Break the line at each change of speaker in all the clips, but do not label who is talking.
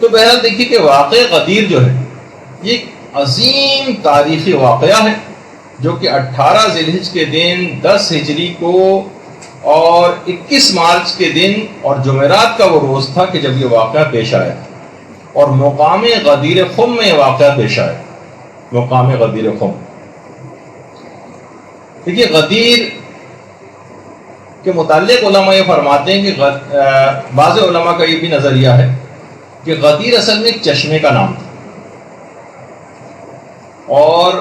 تو بہرحال دیکھیے کہ واقعہ غدیر جو ہے یہ ایک عظیم تاریخی واقعہ ہے جو کہ 18 ذی الحجہ کے دن 10 ہجری کو اور 21 مارچ کے دن اور جمعرات کا وہ روز تھا کہ جب یہ واقعہ پیش آیا اور مقام غدیر خم میں یہ واقعہ پیش آیا. مقام غدیر خم دیکھیے غدیر کے متعلق علماء یہ فرماتے ہیں کہ بعض علماء کا یہ بھی نظریہ ہے کہ غدیر اصل میں ایک چشمے کا نام تھا اور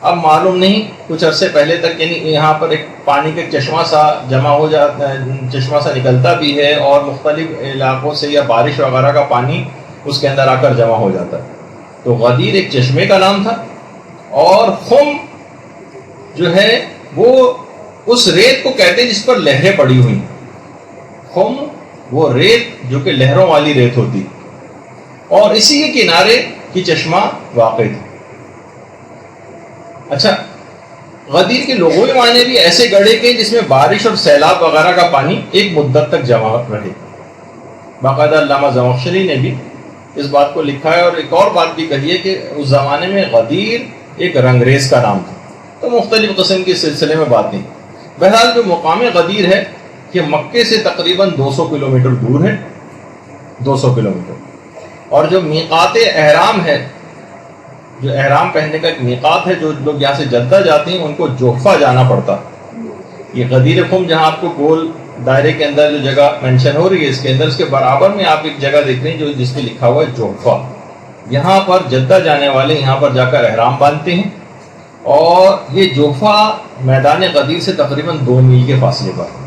اب معلوم نہیں کچھ عرصے پہلے تک یعنی یہاں پر ایک پانی کا چشمہ سا جمع ہو جاتا ہے, چشمہ سا نکلتا بھی ہے اور مختلف علاقوں سے یا بارش وغیرہ کا پانی اس کے اندر آ کر جمع ہو جاتا ہے. تو غدیر ایک چشمے کا نام تھا اور خم جو ہے وہ اس ریت کو کہتے ہیں جس پر لہریں پڑی ہوئی. خم وہ ریت جو کہ لہروں والی ریت ہوتی اور اسی کے کنارے کی چشمہ واقع تھی. اچھا غدیر کے لغوی معنی بھی ایسے گڑھے کے جس میں بارش اور سیلاب وغیرہ کا پانی ایک مدت تک جمع رہے. باقاعدہ علامہ زمخشری نے بھی اس بات کو لکھا ہے اور ایک اور بات بھی کہی ہے کہ اس زمانے میں غدیر ایک رنگریز کا نام تھا. تو مختلف قسم کے سلسلے میں بات نہیں. بہرحال جو مقام غدیر ہے کہ مکے سے تقریباً 200 کلومیٹر دور ہے, 200 کلومیٹر. اور جو میقات احرام ہے, جو احرام پہننے کا ایک میقات ہے, جو لوگ یہاں سے جدہ جاتے ہیں ان کو جوفہ جانا پڑتا. یہ غدیر خم جہاں آپ کو گول دائرے کے اندر جو جگہ مینشن ہو رہی ہے اس کے اندر, اس کے برابر میں آپ ایک جگہ دیکھ رہے ہیں جو جس پہ لکھا ہوا ہے جوفہ. یہاں پر جدہ جانے والے یہاں پر جا کر احرام باندھتے ہیں اور یہ جوفہ میدان غدیر سے تقریباً 2 میل کے فاصلے پر.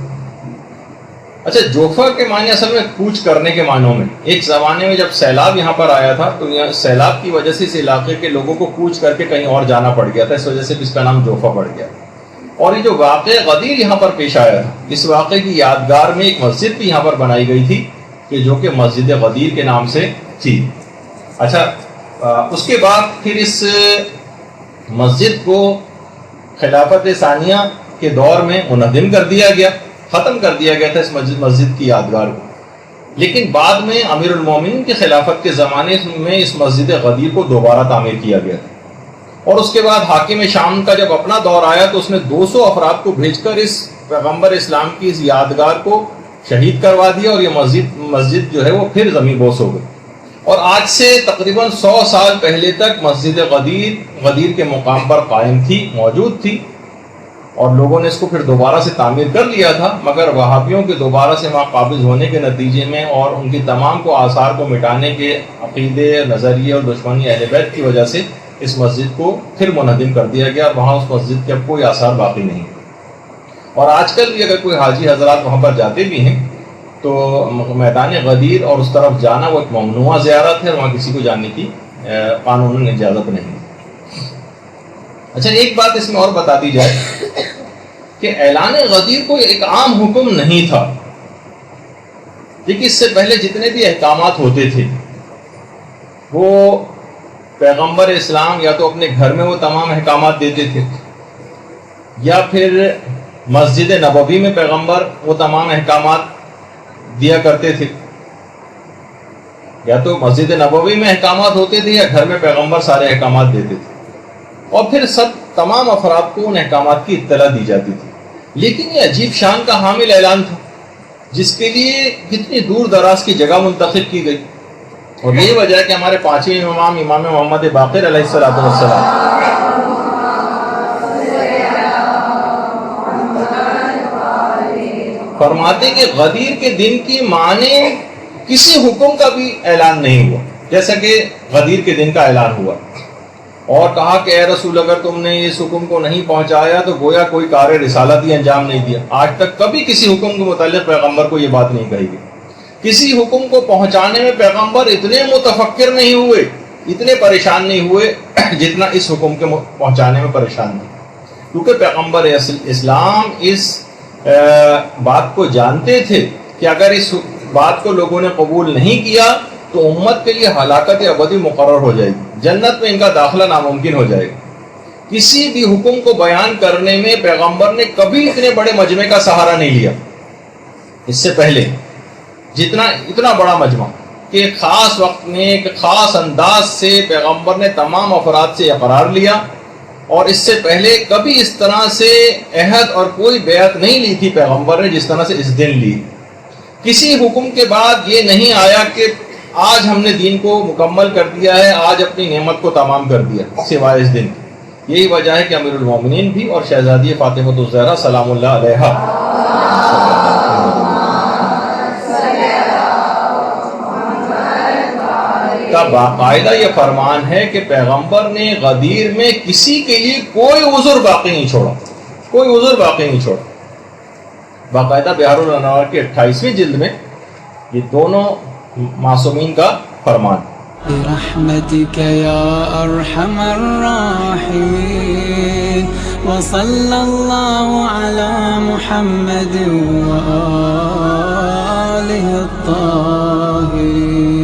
اچھا جوفہ کے معنی اصل میں کوچ کرنے کے معنوں میں. ایک زمانے میں جب سیلاب یہاں پر آیا تھا تو یہاں سیلاب کی وجہ سے اس علاقے کے لوگوں کو کوچ کر کے کہیں اور جانا پڑ گیا تھا, اس وجہ سے اس کا نام جوفہ پڑ گیا. اور یہ جو واقعہ غدیر یہاں پر پیش آیا تھا, اس واقعے کی یادگار میں ایک مسجد بھی یہاں پر بنائی گئی تھی کہ جو کہ مسجد غدیر کے نام سے تھی. اچھا اس کے بعد پھر اس مسجد کو خلافت ثانیہ کے دور میں منہدم کر دیا گیا, ختم کر دیا گیا تھا اس مسجد کی یادگار کو. لیکن بعد میں امیر المومنین کی خلافت کے زمانے میں اس مسجد غدیر کو دوبارہ تعمیر کیا گیا تھا. اور اس کے بعد حاکم شام کا جب اپنا دور آیا تو اس نے 200 افراد کو بھیج کر اس پیغمبر اسلام کی اس یادگار کو شہید کروا دیا اور یہ مسجد جو ہے وہ پھر زمین بوس ہو گئی. اور آج سے تقریباً 100 سال پہلے تک مسجد غدیر کے مقام پر قائم تھی, موجود تھی, اور لوگوں نے اس کو پھر دوبارہ سے تعمیر کر لیا تھا. مگر وہابیوں کے دوبارہ سے وہاں قابض ہونے کے نتیجے میں اور ان کی تمام کو آثار کو مٹانے کے عقیدے, نظریے اور دشمنی اہل بیت کی وجہ سے اس مسجد کو پھر منہدم کر دیا گیا اور وہاں اس مسجد کے اب کوئی آثار باقی نہیں. اور آج کل بھی اگر کوئی حاجی حضرات وہاں پر جاتے بھی ہیں تو میدان غدیر اور اس طرف جانا وہ ایک ممنوع زیارت ہے, وہاں کسی کو جانے کی قانوناً اجازت نہیں. اچھا ایک بات اس میں اور بتا دی جائے کہ اعلان غدیر کوئی ایک عام حکم نہیں تھا. دیکھیے اس سے پہلے جتنے بھی احکامات ہوتے تھے وہ پیغمبر اسلام یا تو اپنے گھر میں وہ تمام احکامات دیتے تھے یا پھر مسجد نبوی میں پیغمبر وہ تمام احکامات دیا کرتے تھے. یا تو مسجد نبوی میں احکامات ہوتے تھے یا گھر میں پیغمبر سارے احکامات دیتے تھے اور پھر تمام افراد کو ان احکامات کی اطلاع دی جاتی تھی. لیکن یہ عجیب شان کا حامل اعلان تھا جس کے لیے کتنی دور دراز کی جگہ منتخب کی گئی. اور یہی وجہ ہے کہ ہمارے 5ویں امام محمد باقر علیہ السلام فرماتے کہ غدیر کے دن کی معنی کسی حکم کا بھی اعلان نہیں ہوا جیسا کہ غدیر کے دن کا اعلان ہوا, اور کہا کہ اے رسول اگر تم نے اس حکم کو نہیں پہنچایا تو گویا کوئی کار رسالت ہی انجام نہیں دیا. آج تک کبھی کسی حکم کے متعلق پیغمبر کو یہ بات نہیں کہی گئی. کسی حکم کو پہنچانے میں پیغمبر اتنے متفکر نہیں ہوئے, اتنے پریشان نہیں ہوئے جتنا اس حکم کے پہنچانے میں پریشان تھے, کیونکہ پیغمبر اسلام اس بات کو جانتے تھے کہ اگر اس بات کو لوگوں نے قبول نہیں کیا تو امت کے لیے ہلاکت ابدی مقرر ہو جائے گی, جنت میں ان کا داخلہ ناممکن ہو جائے گا. کسی بھی حکم کو بیان کرنے میں پیغمبر نے کبھی اتنے بڑے مجمع کا سہارا نہیں لیا. اس سے پہلے اتنا بڑا مجمع کہ خاص وقت میں ایک خاص انداز سے پیغمبر نے تمام افراد سے اقرار لیا، اور اس سے پہلے کبھی اس طرح سے عہد اور کوئی بیعت نہیں لی تھی پیغمبر نے جس طرح سے اس دن لی۔ کسی حکم کے بعد یہ نہیں آیا کہ آج ہم نے دین کو مکمل کر دیا ہے، آج اپنی نعمت کو تمام کر دیا، سوائے اس دن۔ یہی وجہ ہے کہ امیر المومنین بھی اور شہزادی فاطمہ الزہرا سلام اللہ علیہا کا باقاعدہ یہ فرمان ہے کہ پیغمبر نے غدیر میں کسی کے لیے کوئی عذر باقی نہیں چھوڑا، کوئی عذر باقی نہیں چھوڑا۔ باقاعدہ بہار الانوار کی 28ویں جلد میں یہ دونوں معصومین کا فرمان۔
برحمتك يا أرحم الراحمين وصلى الله على محمد وآله الطاهرين۔